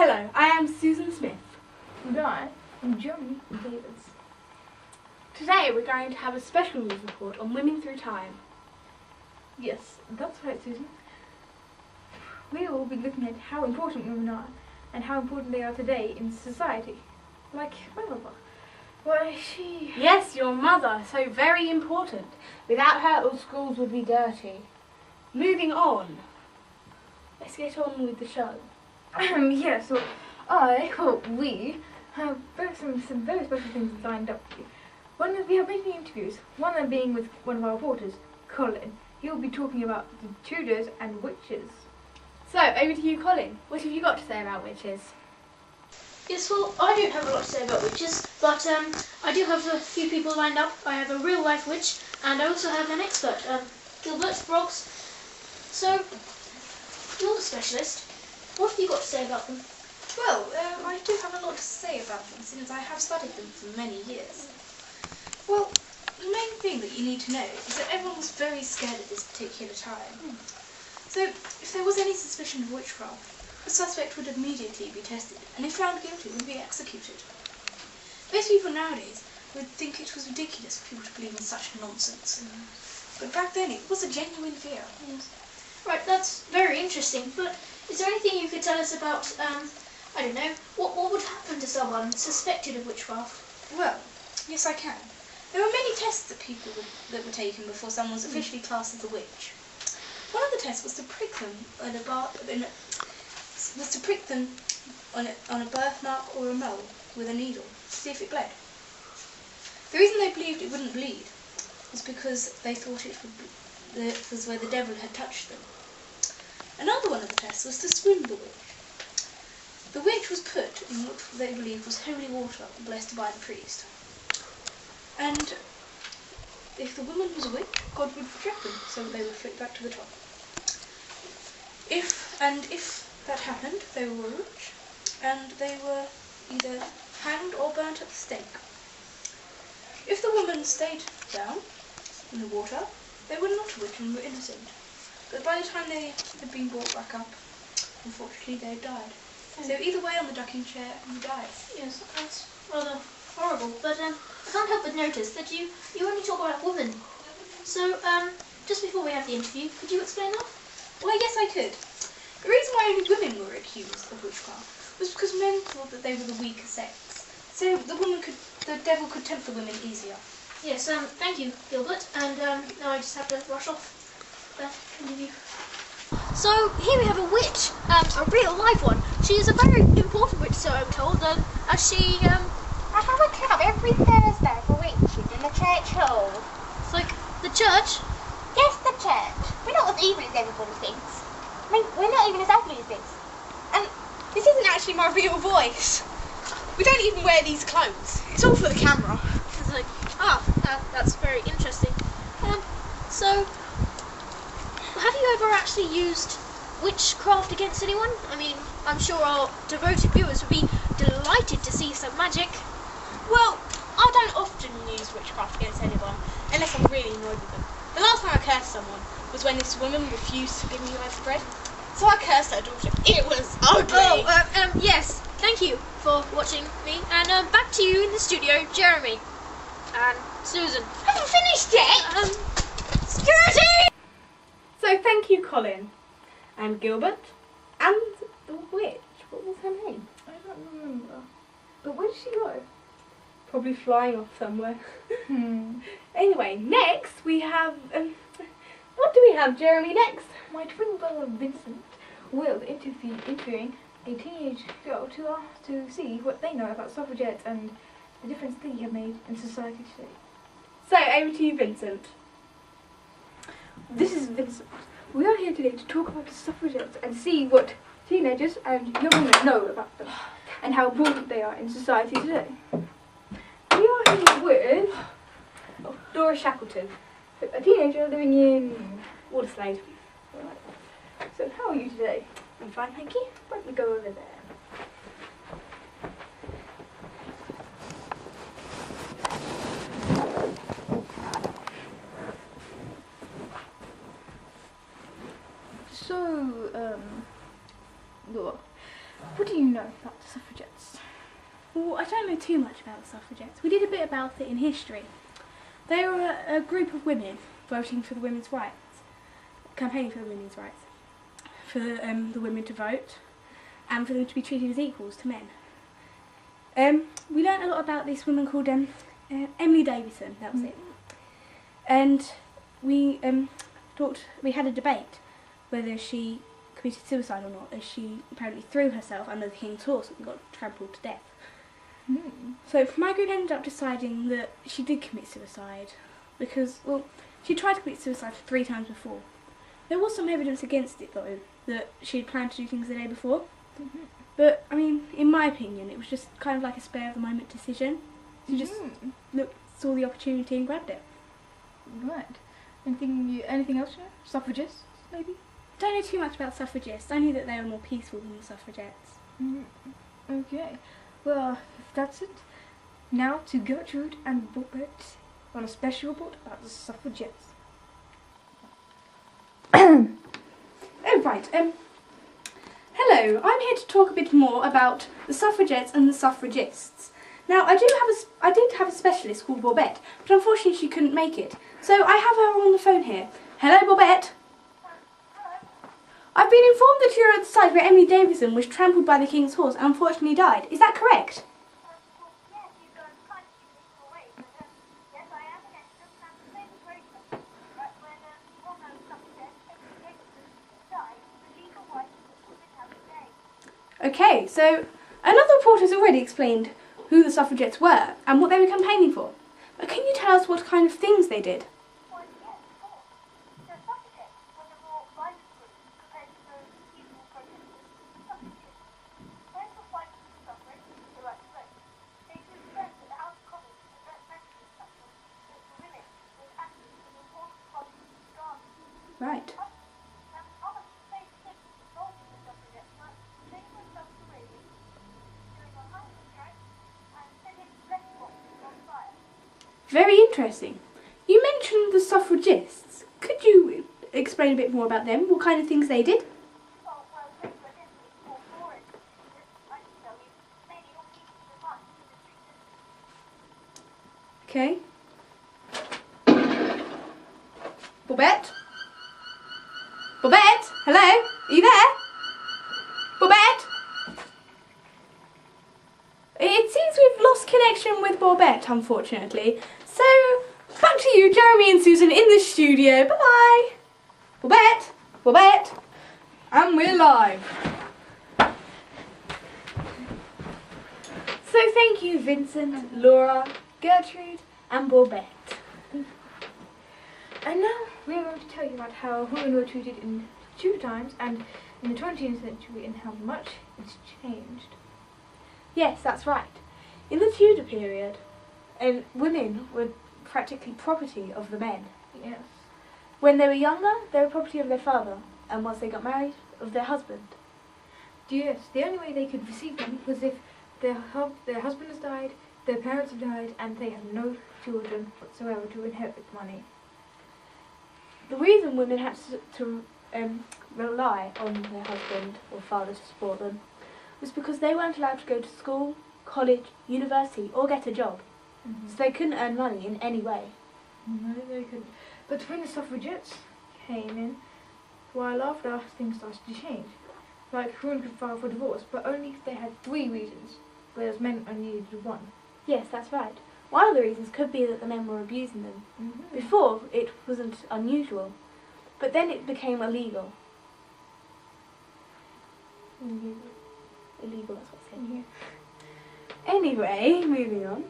Hello, I am Susan Smith. And I am Jeremy Davis. Today we're going to have a special news report on women through time. Yes, that's right, Susan. We will be looking at how important women are and how important they are today in society. Like my mother. Why, she... Yes, your mother, so very important. Without her, all schools would be dirty. Moving on. Let's get on with the show. Yes, we have some very special things lined up for you. We have many interviews, one of them being with one of our reporters, Colin. He'll be talking about the Tudors and witches. So, over to you, Colin. What have you got to say about witches? Yes, well, I don't have a lot to say about witches, but I do have a few people lined up. I have a real-life witch, and I also have an expert, Gilbert Broggs. So, you're the specialist. What have you got to say about them? Well, I do have a lot to say about them, since I have studied them for many years. Well, the main thing that you need to know is that everyone was very scared at this particular time. So, if there was any suspicion of witchcraft, the suspect would immediately be tested, and if found guilty, would be executed. Most people nowadays would think it was ridiculous for people to believe in such nonsense. But back then, it was a genuine fear. Yes. Right, that's very interesting, but is there anything you could tell us about, I don't know, what would happen to someone suspected of witchcraft? Well, yes I can. There were many tests that were taken before someone was officially classed as a witch. One of the tests was to prick them on a birthmark or a mole with a needle to see if it bled. The reason they believed it wouldn't bleed was because they thought it was where the devil had touched them. Another one of the tests was to swim the witch. The witch was put in what they believed was holy water blessed by the priest. And if the woman was a witch, God would reject them, so they would float back to the top. If that happened, they were a witch, and they were either hanged or burnt at the stake. If the woman stayed down in the water, they were not a witch and were innocent. But by the time they had been brought back up, unfortunately they had died. So either way on the ducking chair, you died. Yes, that's rather horrible, but I can't help but notice that you only talk about women. So, just before we have the interview, could you explain that? Well, yes, I could. The reason why only women were accused of witchcraft was because men thought that they were the weaker sex. So the devil could tempt the women easier. Yes, thank you, Gilbert, and now I just have to rush off. Continue. So, here we have a witch, a real live one. She is a very important witch, so I'm told, as she, I have a club every Thursday for witches in the church hall. it's like, the church? Yes, the church. We're not as evil as everybody thinks. I mean, we're not even as ugly as this. And this isn't actually my real voice. We don't even wear these clothes. It's all for the camera. It's like, that's very interesting. So, have you ever actually used witchcraft against anyone? I mean, I'm sure our devoted viewers would be delighted to see some magic. Well, I don't often use witchcraft against anyone, unless I'm really annoyed with them. The last time I cursed someone was when this woman refused to give me loaves of bread. So I cursed her daughter. It was ugly. Oh, yes, thank you for watching me, and back to you in the studio, Jeremy. And Susan. Haven't finished yet! Security! So, thank you, Colin. And Gilbert. And the witch. What was her name? I don't remember. But where did she go? Probably flying off somewhere. Anyway, next we have... what do we have, Jeremy, next? My twin brother Vincent will interviewing a teenage girl to see what they know about suffragettes and the difference they have made in society today. So, over to you, Vincent. This is Vincent. We are here today to talk about the suffragettes and see what teenagers and young women know about them and how important they are in society today. We are here with Dora Shackleton. a teenager living in... Waterslade. So how are you today? I'm fine, thank you. Let me go over there. So, What do you know about the suffragettes? Well, I don't know too much about the suffragettes. We did a bit about it in history. They were a group of women voting for the women's rights, campaigning for the women's rights, for the women to vote, and for them to be treated as equals to men. We learnt a lot about this woman called Emily Davison. That was it. And we had a debate whether she committed suicide or not, as she apparently threw herself under the king's horse and got trampled to death. So my group ended up deciding that she did commit suicide because, well, she tried to commit suicide 3 times before. There was some evidence against it though, that she had planned to do things the day before. But, I mean, in my opinion, it was just kind of like a spare of the moment decision. She just saw the opportunity and grabbed it. Right. Anything else you know? Suffragists, maybe? Don't know too much about suffragists. I knew that they were more peaceful than the suffragettes. Okay. Well, if that's it, now to Gertrude and Robert on a special report about the suffragettes. Oh, right. Hello. I'm here to talk a bit more about the suffragettes and the suffragists. Now, I did have a specialist called Bobette, but unfortunately she couldn't make it. So I have her on the phone here. Hello, Bobette. I've been informed that you're at the site where Emily Davison was trampled by the king's horse and unfortunately died. Is that correct? Okay, so another report has already explained who the suffragettes were and what they were campaigning for. But can you tell us what kind of things they did? Right. Very interesting. You mentioned the suffragists. Could you explain a bit more about them? What kind of things they did? Okay. Bobette? Bobette? Hello? Are you there? Bobette? It seems we've lost connection with Bobette, unfortunately. So, back to you, Jeremy and Susan, in the studio. Bye-bye. Bobette? Bobette? And we're live. So thank you, Vincent, Laura, Gertrude and Bobette. And now we're going to tell you about how women were treated in Tudor times and in the 20th century and how much it's changed. Yes, that's right. In the Tudor period, women were practically property of the men. Yes. When they were younger, they were property of their father, and once they got married, of their husband. Yes, the only way they could receive them was if their husband has died, their parents have died, and they have no children whatsoever to inherit the money. The reason women had to rely on their husband or father to support them was because they weren't allowed to go to school, college, university, or get a job. So they couldn't earn money in any way. No, they couldn't. But when the suffragettes came in, while after things started to change. Like, women could file for divorce, but only if they had 3 reasons, whereas men only needed 1. Yes, that's right. One of the reasons could be that the men were abusing them. Before, it wasn't unusual, but then it became illegal. Illegal, that's what's saying here. Anyway, moving on.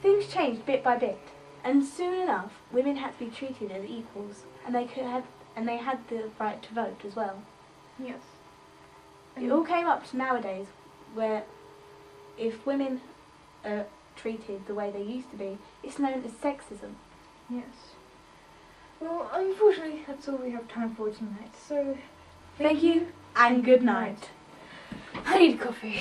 Things changed bit by bit, and soon enough, women had to be treated as equals, and they had the right to vote as well. Yes. It all came up to nowadays, where if women are treated the way they used to be, it's known as sexism. Yes. Well, unfortunately, that's all we have time for tonight. So, Thank you and good night. I need coffee.